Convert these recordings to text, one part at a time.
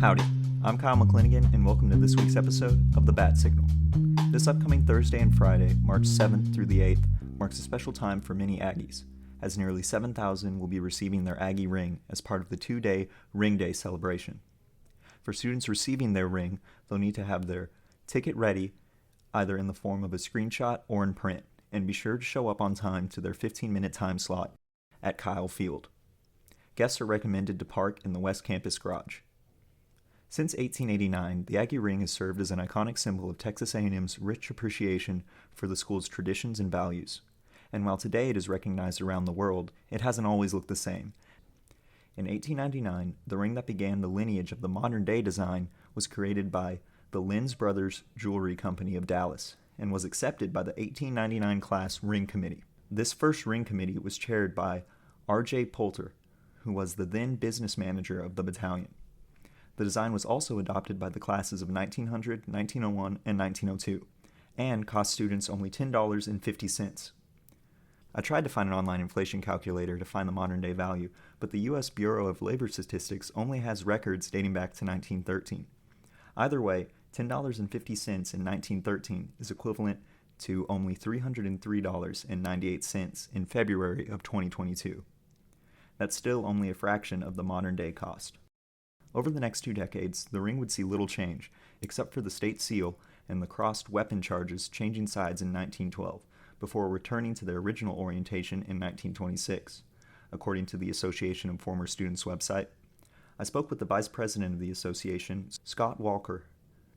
Howdy, I'm Kyle McClinigan, and welcome to this week's episode of the Batt Signal. This upcoming Thursday and Friday, March 7th through the 8th, marks a special time for many Aggies, as nearly 7,000 will be receiving their Aggie Ring as part of the two-day Ring Day celebration. For students receiving their ring, they'll need to have their ticket ready, either in the form of a screenshot or in print, and be sure to show up on time to their 15-minute time slot at Kyle Field. Guests are recommended to park in the West Campus garage. Since 1889, the Aggie Ring has served as an iconic symbol of Texas A&M's rich appreciation for the school's traditions and values. And while today it is recognized around the world, it hasn't always looked the same. In 1899, the ring that began the lineage of the modern-day design was created by the Lenz Brothers Jewelry Company of Dallas and was accepted by the 1899 class Ring Committee. This first Ring Committee was chaired by R.J. Poulter, who was the then business manager of the battalion. The design was also adopted by the classes of 1900, 1901, and 1902, and cost students only $10.50. I tried to find an online inflation calculator to find the modern-day value, but the U.S. Bureau of Labor Statistics only has records dating back to 1913. Either way, $10.50 in 1913 is equivalent to only $303.98 in February of 2022. That's still only a fraction of the modern-day cost. Over the next 2 decades, the ring would see little change, except for the state seal and the crossed weapon charges changing sides in 1912, before returning to their original orientation in 1926, according to the Association of Former Students website. I spoke with the vice president of the association, Scott Walker,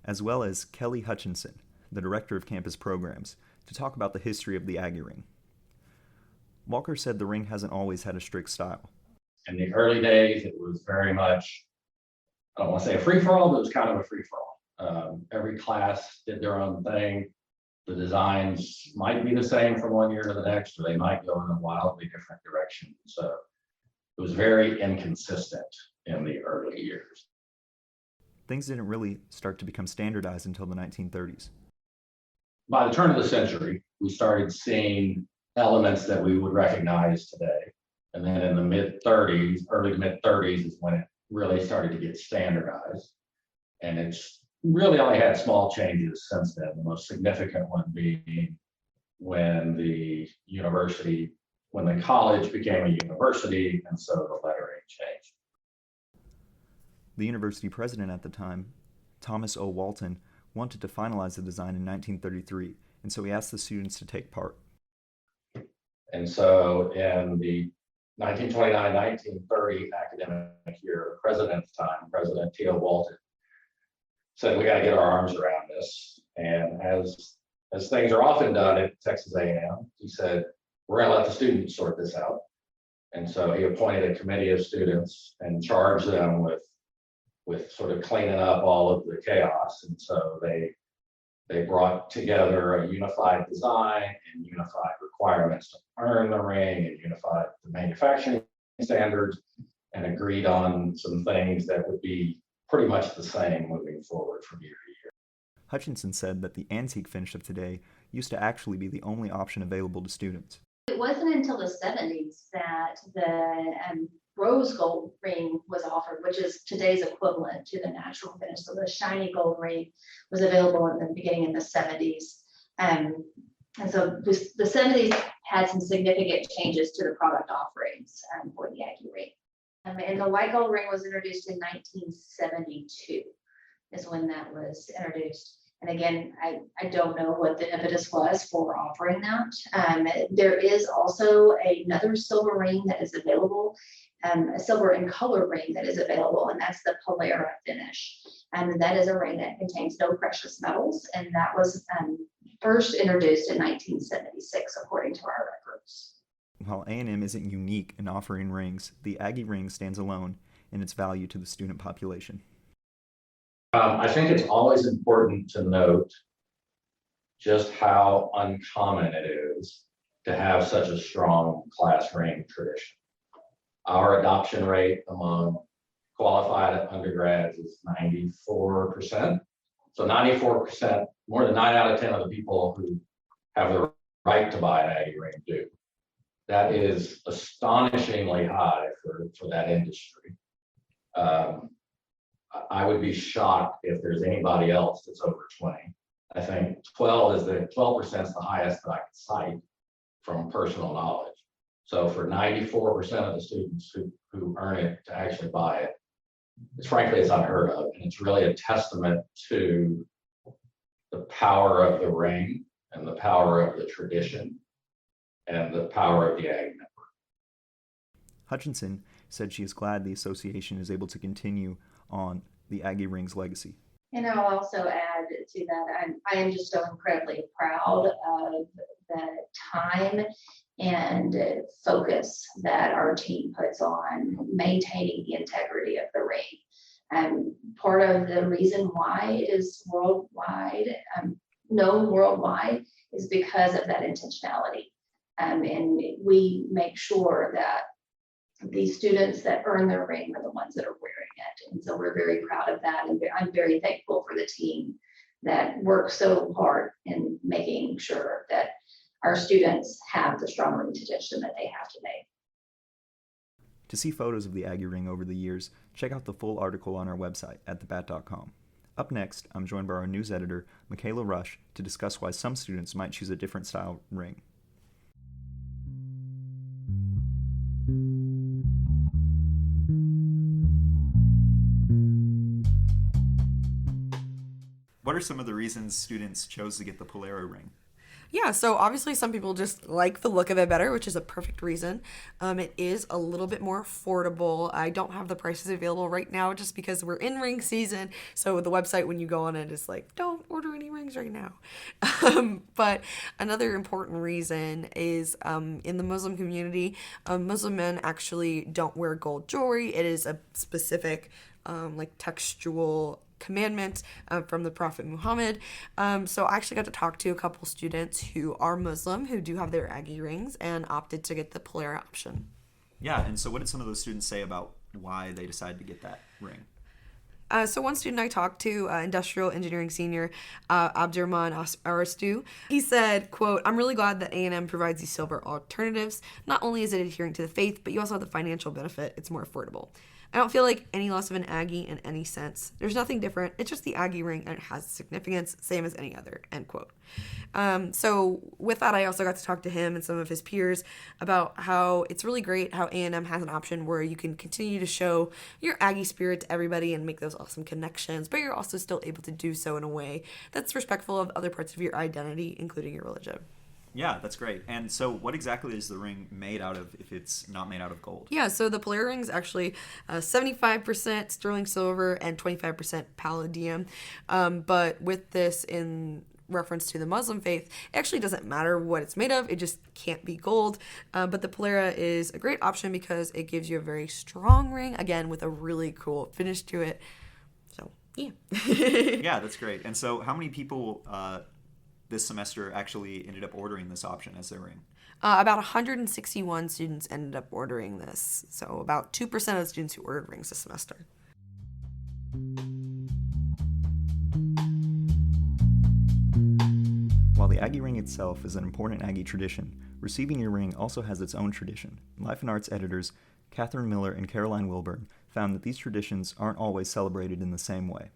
as well as Kelly Hutchinson, the director of campus programs, to talk about the history of the Aggie Ring. Walker said the ring hasn't always had a strict style. In the early days, it was very much, I don't want to say a free-for-all, but it was kind of a free-for-all. Every class did their own thing. The designs might be the same from one year to the next, or they might go in a wildly different direction. So it was very inconsistent in the early years. Things didn't really start to become standardized until the 1930s. By the turn of the century, we started seeing elements that we would recognize today. And then in the mid-30s, early to mid-30s is when it really started to get standardized. And it's really only had small changes since then, the most significant one being when the college became a university, and so the lettering changed. The university president at the time, Thomas O. Walton, wanted to finalize the design in 1933, and so he asked the students to take part. And so in the 1929-1930 academic year, the president at the time, President T.O. Walton, said we got to get our arms around this. And as things are often done at Texas A&M, he said, we're going to let the students sort this out. And so he appointed a committee of students and charged them with sort of cleaning up all of the chaos. And so they brought together a unified design and unified requirements to earn the ring and unified the manufacturing standards and agreed on some things that would be pretty much the same moving forward from year to year. Hutchinson said that the antique finish of today used to actually be the only option available to students. It wasn't until the 70s that the rose gold ring was offered, which is today's equivalent to the natural finish. So the shiny gold ring was available in the beginning in the 70s. And so the 70s had some significant changes to the product offerings for the Aggie Ring. And the white gold ring was introduced in 1972 is when that was introduced. And again, I don't know what the impetus was for offering that. There is also another silver ring that is available, a silver and color ring that is available, and that's the Polara finish. And that is a ring that contains no precious metals, and that was first introduced in 1976, according to our records. While A&M isn't unique in offering rings, the Aggie Ring stands alone in its value to the student population. I think it's always important to note just how uncommon it is to have such a strong class ring tradition. Our adoption rate among qualified undergrads is 94%. So 94%, more than 9 out of 10 of the people who have the right to buy an Aggie Ring do. That is astonishingly high for that industry. I would be shocked if there's anybody else that's over 20. I think 12% is the highest that I could cite from personal knowledge. So for 94% of the students who earn it to actually buy it, frankly, it's unheard of. And it's really a testament to the power of the ring and the power of the tradition and the power of the Aggie network. Hutchinson said she is glad the association is able to continue on the Aggie Ring's legacy. And I'll also add to that, I am just so incredibly proud of the time and focus that our team puts on maintaining the integrity of the ring. And part of the reason why it is worldwide, known worldwide, is because of that intentionality. And we make sure that the students that earn their ring are the ones that are wearing it. And so we're very proud of that. And I'm very thankful for the team that works so hard in making sure that our students have the strong ring tradition that they have today. To see photos of the Aggie Ring over the years, check out the full article on our website at thebat.com. Up next, I'm joined by our news editor, Michaela Rush, to discuss why some students might choose a different style ring. What are some of the reasons students chose to get the Polaro ring? Yeah, so obviously some people just like the look of it better, which is a perfect reason. It is a little bit more affordable. I don't have the prices available right now just because we're in ring season. So the website, when you go on it, is like, don't order any rings right now. But another important reason is in the Muslim community, Muslim men actually don't wear gold jewelry. It is a specific textual commandment from the Prophet Muhammad. So I actually got to talk to a couple students who are Muslim who do have their Aggie rings and opted to get the Polaro option. Yeah, and so what did some of those students say about why they decided to get that ring? So one student I talked to, industrial engineering senior Abdurrahman Aristu, he said, quote, "I'm really glad that A&M provides these silver alternatives. Not only is it adhering to the faith, but you also have the financial benefit. It's more affordable. I don't feel like any loss of an Aggie in any sense. There's nothing different. It's just the Aggie ring and it has significance, same as any other," end quote. So with that, I also got to talk to him and some of his peers about how it's really great how A&M has an option where you can continue to show your Aggie spirit to everybody and make those awesome connections, but you're also still able to do so in a way that's respectful of other parts of your identity, including your religion. Yeah, that's great. And so what exactly is the ring made out of if it's not made out of gold? Yeah, so the Polaro ring is actually 75% sterling silver and 25% palladium. But with this in reference to the Muslim faith, it actually doesn't matter what it's made of. It just can't be gold. But the Polaro is a great option because it gives you a very strong ring, again, with a really cool finish to it. So, yeah. Yeah, that's great. And so how many people this semester actually ended up ordering this option as their ring? About 161 students ended up ordering this. So about 2% of the students who ordered rings this semester. While the Aggie ring itself is an important Aggie tradition, receiving your ring also has its own tradition. Life and Arts editors Catherine Miller and Caroline Wilburn found that these traditions aren't always celebrated in the same way.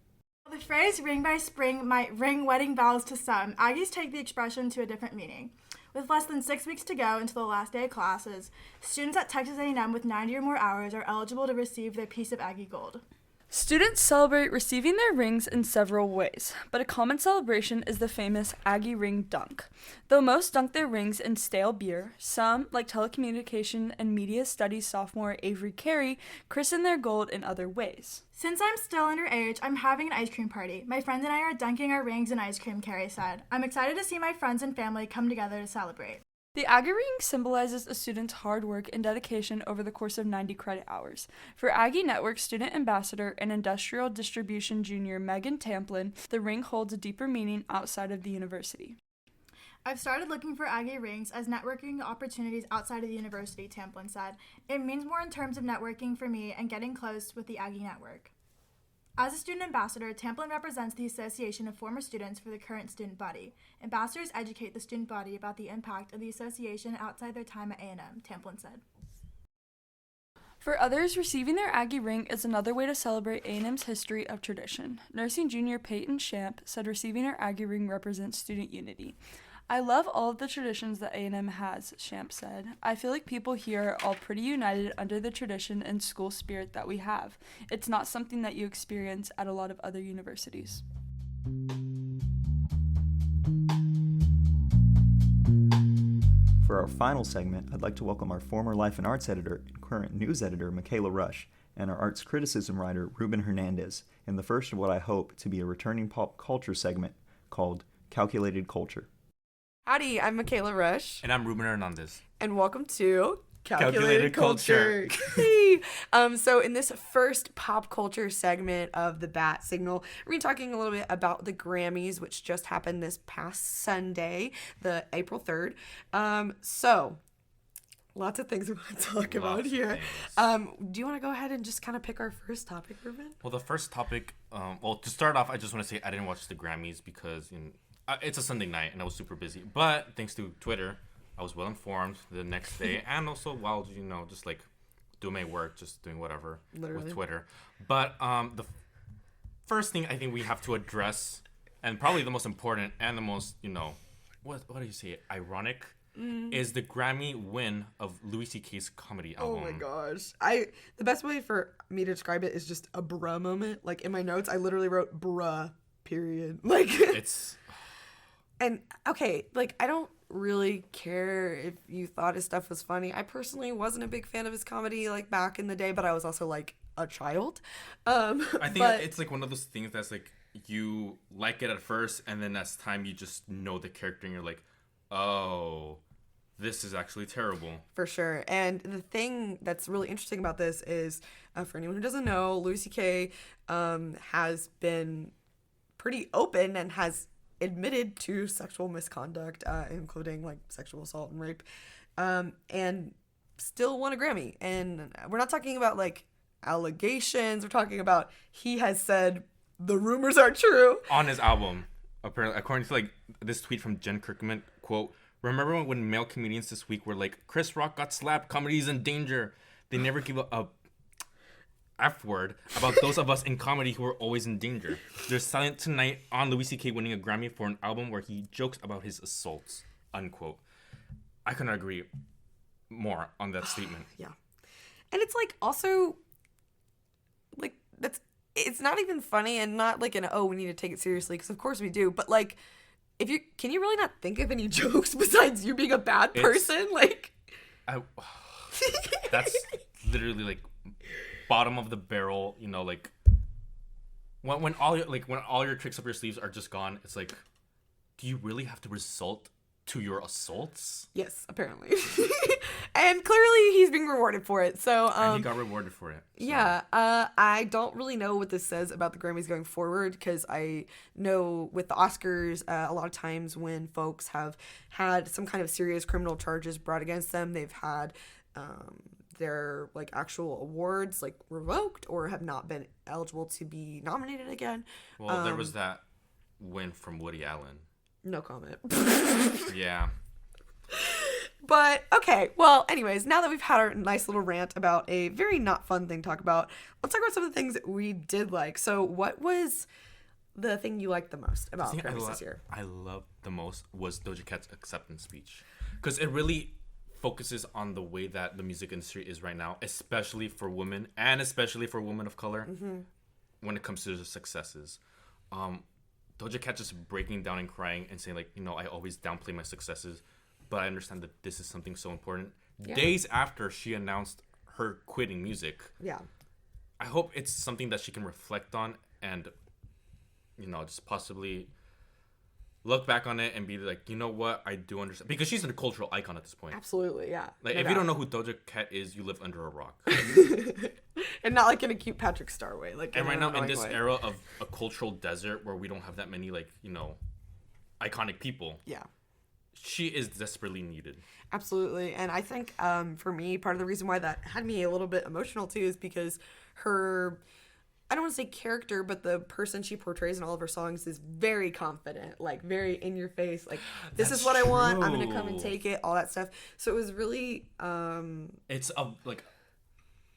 The phrase "ring by spring" might ring wedding bells to some. Aggies take the expression to a different meaning. With less than 6 weeks to go until the last day of classes, students at Texas A&M with 90 or more hours are eligible to receive their piece of Aggie gold. Students celebrate receiving their rings in several ways, but a common celebration is the famous Aggie Ring dunk. Though most dunk their rings in stale beer, some, like telecommunication and media studies sophomore Avery Carey, christen their gold in other ways. Since I'm still underage, I'm having an ice cream party. My friends and I are dunking our rings in ice cream, Carey said. I'm excited to see my friends and family come together to celebrate. The Aggie Ring symbolizes a student's hard work and dedication over the course of 90 credit hours. For Aggie Network Student Ambassador and Industrial Distribution Junior Megan Tamplin, the ring holds a deeper meaning outside of the university. I've started looking for Aggie rings as networking opportunities outside of the university, Tamplin said. It means more in terms of networking for me and getting close with the Aggie network. As a student ambassador, Tamplin represents the Association of Former Students for the current student body. Ambassadors educate the student body about the impact of the association outside their time at A&M, Tamplin said. For others, receiving their Aggie ring is another way to celebrate A&M's history of tradition. Nursing junior Peyton Shamp said receiving her Aggie ring represents student unity. I love all of the traditions that A&M has, Shamp said. I feel like people here are all pretty united under the tradition and school spirit that we have. It's not something that you experience at a lot of other universities. For our final segment, I'd like to welcome our former Life and Arts editor and current news editor, Michaela Rush, and our arts criticism writer, Ruben Hernandez, in the first of what I hope to be a returning pop culture segment called Calculated Culture. Howdy, I'm Michaela Rush. And I'm Ruben Hernandez. And welcome to Calculated Culture. So in this first pop culture segment of the Batt Signal, we're going to be talking a little bit about the Grammys, which just happened this past Sunday, the April 3rd. So lots of things we want to talk about here. Do you want to go ahead and just kind of pick our first topic, Ruben? Well, the first topic, to start off, I just want to say I didn't watch the Grammys because it's a Sunday night and I was super busy. But thanks to Twitter, I was well informed the next day, and also while just like doing my work, just doing whatever with Twitter. But the first thing I think we have to address, and probably the most important and the most what do you say, ironic, is the Grammy win of Louis C.K.'s comedy album. Oh my gosh. The best way for me to describe it is just a bruh moment. Like in my notes, I literally wrote bruh, period. Like It's and okay, like I don't really care if you thought his stuff was funny. I personally wasn't a big fan of his comedy like back in the day, but I was also like a child. I think it's like one of those things that's like you like it at first, and then as time you just know the character and you're like, oh, this is actually terrible. For sure. And the thing that's really interesting about this is, for anyone who doesn't know, Louis C.K. Has been pretty open and has admitted to sexual misconduct, including like sexual assault and rape, and still won a Grammy. And we're not talking about like allegations. We're talking about he has said the rumors are true On his album, apparently, according to like this tweet from Jen Kirkman, quote, "Remember when male comedians this week were like, Chris Rock got slapped, comedy's in danger. They never give a F word about those of us in comedy who are always in danger. They're silent tonight on Louis C.K. winning a Grammy for an album where he jokes about his assaults," unquote. I couldn't agree more on that statement. Yeah. And it's like also like it's not even funny, and not like we need to take it seriously, because of course we do, but like can you really not think of any jokes besides you being a bad person? That's literally like bottom of the barrel, like when all your tricks up your sleeves are just gone. It's like, do you really have to resort to your assaults? Yes, apparently. And clearly he's being rewarded for it. So and he got rewarded for it. So. Yeah, I don't really know what this says about the Grammys going forward, because I know with the Oscars, a lot of times when folks have had some kind of serious criminal charges brought against them, they've had their like actual awards like revoked or have not been eligible to be nominated again. Well, there was that win from Woody Allen. No comment. Yeah. But okay, well, anyways, now that we've had our nice little rant about a very not fun thing to talk about, let's talk about some of the things that we did like. So what was the thing you liked the most about Grammys this year? I loved the most was Doja Cat's acceptance speech, because it really focuses on the way that the music industry is right now, especially for women and especially for women of color, when it comes to the successes. Doja Cat just breaking down and crying and saying like, I always downplay my successes, but I understand that this is something so important. Yeah. Days after she announced her quitting music. Yeah. I hope it's something that she can reflect on and, just possibly look back on it and be like, you know what, I do understand, because she's a cultural icon at this point. Absolutely, yeah. Like, if you don't know who Doja Cat is, you live under a rock. And not like in a cute Patrick Star way. Like, and right now in this era of a cultural desert where we don't have that many like, iconic people. Yeah. She is desperately needed. Absolutely. And I think for me, part of the reason why that had me a little bit emotional too is because her, I don't want to say character, but the person she portrays in all of her songs is very confident, like very in your face, like this is what I want, I'm gonna come and take it, all that stuff. So it was really it's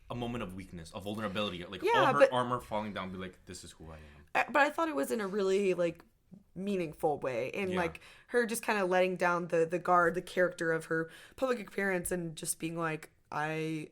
a moment of weakness, a vulnerability, like Yeah, all her but- armor falling down, be like, this is who I am. But I thought it was in a really like meaningful way, and Yeah. like her just kind of letting down the guard, the character of her public appearance, and just being like, I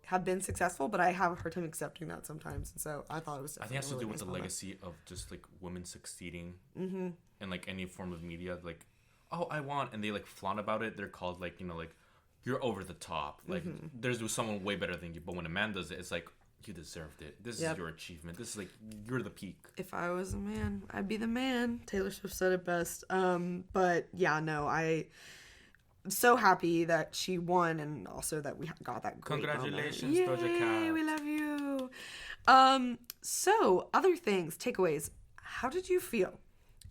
have been successful, but I have a hard time accepting that sometimes. And so I thought it was. I think it has to really do with nice the moment. legacy of just like women succeeding in like any form of media. Like, oh, I want, and they like flaunt about it. They're called like, you know, like, you're over the top. Like, there's someone way better than you. But when a man does it, it's like, you deserved it. This Yep. is your achievement. This is like, you're the peak. If I was a man, I'd be the man. Taylor Swift said it best. But yeah, no, I'm so happy that she won, and also that we got that great Congratulations, moment. Doja Cat. Yay, we love you. So other things, takeaways. How did you feel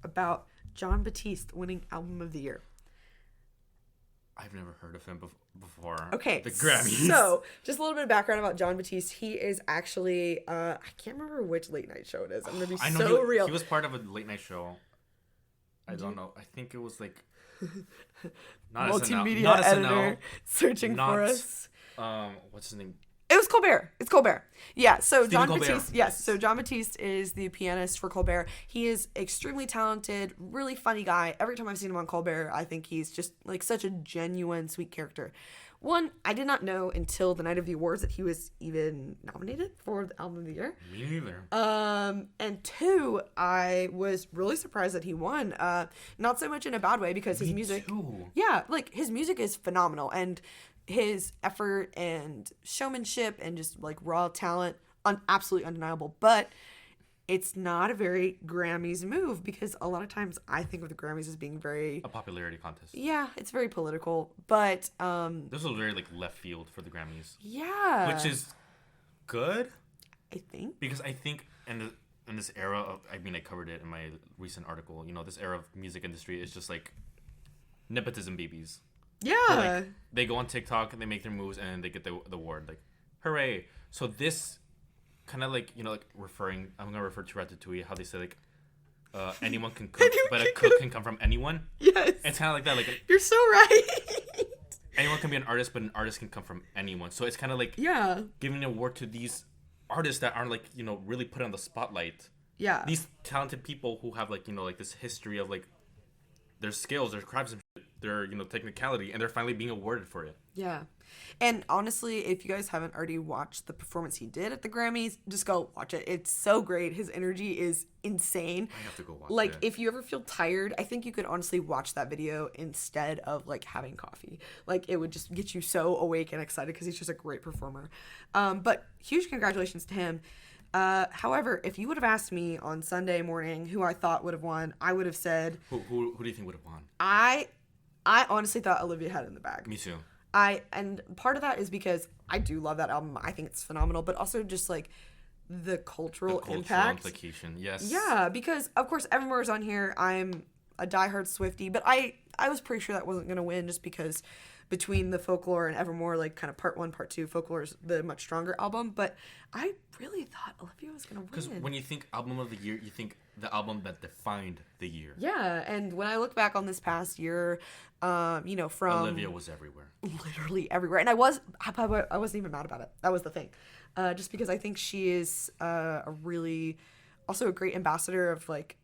about Jon Batiste winning Album of the Year? I've never heard of him before. Okay, The Grammys. So, just a little bit of background about Jon Batiste. He is actually, I can't remember which late night show it is. I'm gonna be I know so he, real. he was part of a late night show. I don't know. I think it was like not Multimedia SNL, not editor SNL, searching not, for us. What's his name? It was Colbert. It's Colbert. Yeah. So Stephen Jon Colbert. Batiste. Yes. So Jon Batiste is the pianist for Colbert. He is extremely talented, really funny guy. Every time I've seen him on Colbert, I think he's just like such a genuine, sweet character. One, I did not know until the night of the awards that he was even nominated for the Album of the Year. Me neither. And two, I was really surprised that he won. Not so much in a bad way, because his music, too. yeah, like his music is phenomenal, and his effort and showmanship and just like raw talent, absolutely undeniable. But it's not a very Grammys move, because a lot of times I think of the Grammys as being very, A popularity contest. yeah, it's very political. But This was very like left field for the Grammys, yeah, which is good I think. because I think in this era of, I mean, I covered it in my recent article. You know, this era of music industry is just like nepotism babies. Yeah. Like, they go on TikTok and they make their moves and they get the award. Like, hooray! So this kind of like, you know, like I'm gonna refer to Ratatouille, how they say like anyone can cook, but a cook can come from anyone. Yes. It's kind of like that. Like You're so right. anyone can be an artist, but an artist can come from anyone. So it's kind of like Yeah. giving an award to these artists that aren't like, you know, really put on the spotlight. Yeah. These talented people who have like, you know, like this history of like their skills, their crafts, their, you know, technicality, and they're finally being awarded for it. Yeah. And honestly, if you guys haven't already watched the performance he did at the Grammys, just go watch it. It's so great. His energy is insane. I have to go watch Like, it. if you ever feel tired, I think you could honestly watch that video instead of like having coffee. Like, it would just get you so awake and excited, because he's just a great performer. But huge congratulations to him. However, if you would have asked me on Sunday morning who I thought would have won, I would have said, Who do you think would have won? I honestly thought Olivia had it in the bag. Me too. And part of that is because I do love that album. I think it's phenomenal, but also just like the cultural impact. Implication, yes. Yeah, because of course Evermore is on here. I'm a diehard Swiftie, but I was pretty sure that wasn't gonna win, just because between the Folklore and Evermore, like kind of part one, part two, Folklore is the much stronger album. But I really thought Olivia was gonna win. Because when you think album of the year, you think the album that defined the year. Yeah, and when I look back on this past year, you know, from Olivia was everywhere. literally everywhere, and I wasn't even mad about it. That was the thing, just because I think she is a really, also a great ambassador of like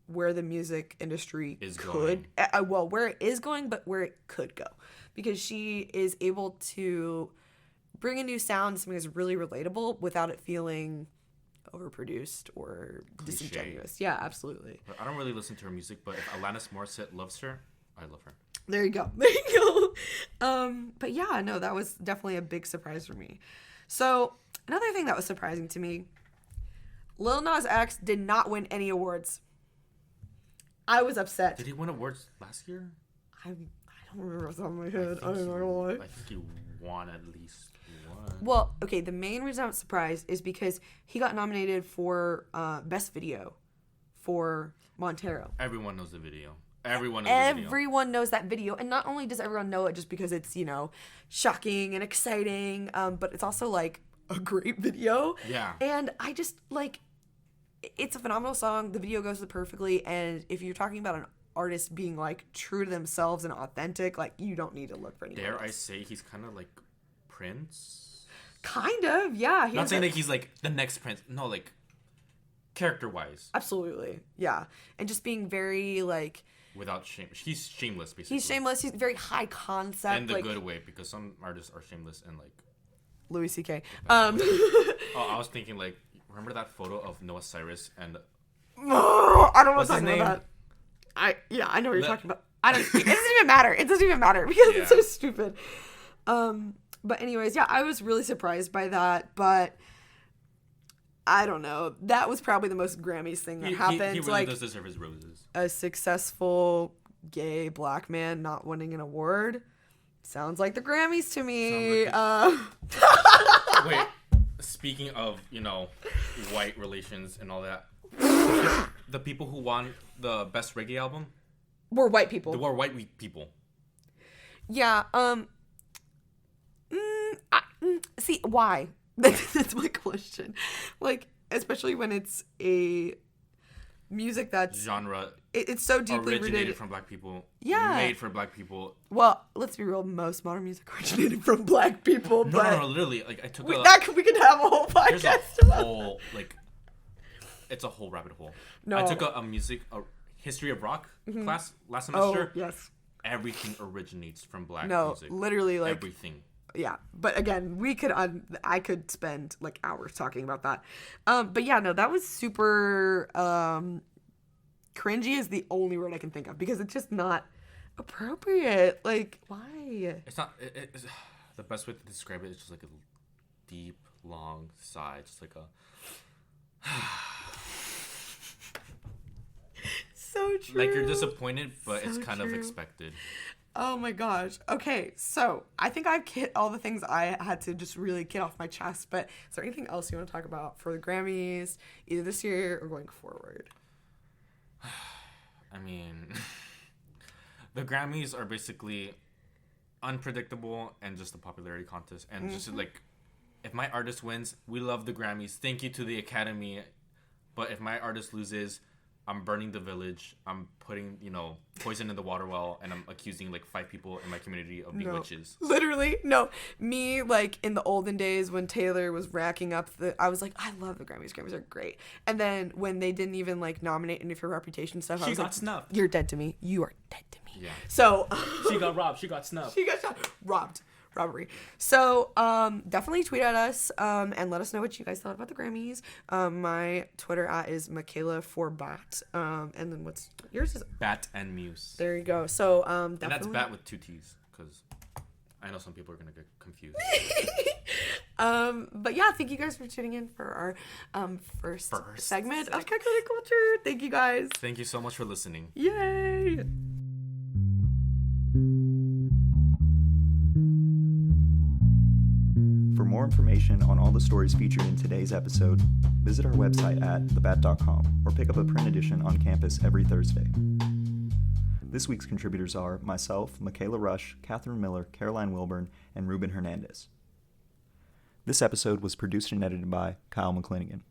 where the music industry could, well, where it is going, but where it could go, because she is able to bring a new sound to something that's really relatable without it feeling overproduced or disingenuous. Yeah, absolutely. But I don't really listen to her music, but if Alanis Morissette loves her, I love her. There you go. There you go. But yeah, no, that was definitely a big surprise for me. So another thing that was surprising to me, Lil Nas X did not win any awards. I was upset. Did he win awards last year? I don't remember off the top of my head. I don't know why. I think he won at least one. Well, okay, the main reason I'm surprised is because he got nominated for Best Video for Montero. Everyone knows the video. Everyone knows the video. Everyone knows that video, and not only does everyone know it just because it's, you know, shocking and exciting, but it's also like a great video. Yeah. And I just like, it's a phenomenal song. The video goes perfectly, and if you're talking about an artist being like true to themselves and authentic, like, you don't need to look for anything. Dare I say he's kind of like Prince? Kind of, yeah. He Not has saying a- that he's like the next prince. No, like character-wise, Absolutely, yeah. And just being very like without shame. He's shameless, basically. he's shameless. He's very high concept, in the like good way, because some artists are shameless and like. Louis C.K. Oh, I was thinking like, remember that photo of Noah Cyrus and I don't know What's what his talking name? about. I know what you're The- talking about. It doesn't even matter. It doesn't even matter because it's Yeah. so stupid. But anyways, yeah, I was really surprised by that, but I don't know. That was probably the most Grammys thing that happened. He really like does deserve his roses. a successful gay black man not winning an award. Sounds like the Grammys to me. Wait, speaking of, white relations and all that, the people who won the best reggae album, We're white people. they were white people. Yeah. See, why? That's my question. Like, especially when it's a music that's Genre it's so deeply originated rooted. from black people. Yeah. Made for black people. Well, let's be real. Most modern music originated from black people, No, but no, literally. Like I took we, a. we could have a whole There's a podcast about. whole it's a whole rabbit hole. No. I took a history of rock class last Oh semester. yes. Everything originates from black No, music. literally, like Everything. yeah. But again, I could spend like hours talking about that. But yeah, no, that was super. Cringy is the only word I can think of because it's just not appropriate. Like, why? It's not. It's, the best way to describe it is just like a deep, long sigh, just like a. So true. Like you're disappointed, but it's So kind of true. expected. Oh my gosh. Okay, so I think I've hit all the things I had to just really get off my chest. But is there anything else you want to talk about for the Grammys, either this year or going forward? I mean, the Grammys are basically unpredictable and just a popularity contest. And just like, if my artist wins, we love the Grammys. Thank you to the Academy. But if my artist loses, I'm burning the village. I'm putting, poison in the water well, and I'm accusing like 5 people in my community of being witches. Literally, no. Me, like, in the olden days when Taylor was racking up I was like, I love the Grammys. Grammys are great. And then when they didn't even, like, nominate any for Reputation stuff, I She was got like, snubbed. You're dead to me. You are dead to me. Yeah. So... She got robbed. She got snubbed. She got shot. Robbery. So, definitely tweet at us, and let us know what you guys thought about the Grammys. My Twitter is Michaela for Batt. And then what's yours is Batt and Muse. there you go. So, definitely. And that's Batt with 2 T's, because I know some people are going to get confused. But yeah, thank you guys for tuning in for our first segment of Calculated Culture. Thank you guys. Thank you so much for listening. Yay! For more information on all the stories featured in today's episode, visit our website at thebat.com or pick up a print edition on campus every Thursday. This week's contributors are myself, Michaela Rush, Catherine Miller, Caroline Wilburn, and Ruben Hernandez. This episode was produced and edited by Kyle McClinigan.